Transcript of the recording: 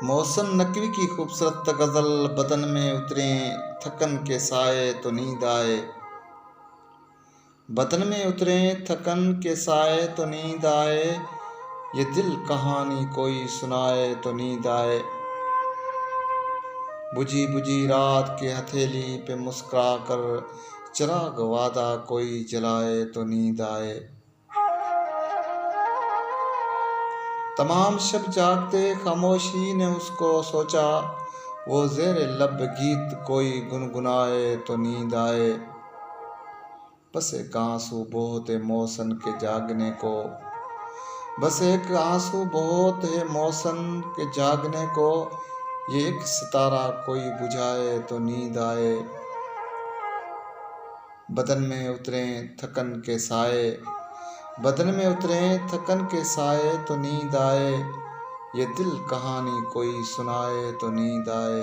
मौसम नकवी की खूबसूरत गज़ल, बदन में उतरे थकन के साए तो नींद आए। बदन में उतरे थकन के साए तो नींद आए, ये दिल कहानी कोई सुनाए तो नींद आए। बुझी बुझी रात की हथेली पे मुस्कुरा कर चिराग वादा कोई जलाए तो नींद आए। तमाम शब जागते खामोशी ने उसको सोचा, वो ज़ेरे लब गीत कोई गुनगुनाए तो नींद आए। बस एक आंसू बहुत है मौसम के जागने को, बस एक आंसू बहुत है मौसम के जागने को, ये एक सितारा कोई बुझाए तो नींद आए। बदन में उतरे थकन के साए, बदन में उतरे थकन के साए तो नींद आए, ये दिल कहानी कोई सुनाए तो नींद आए।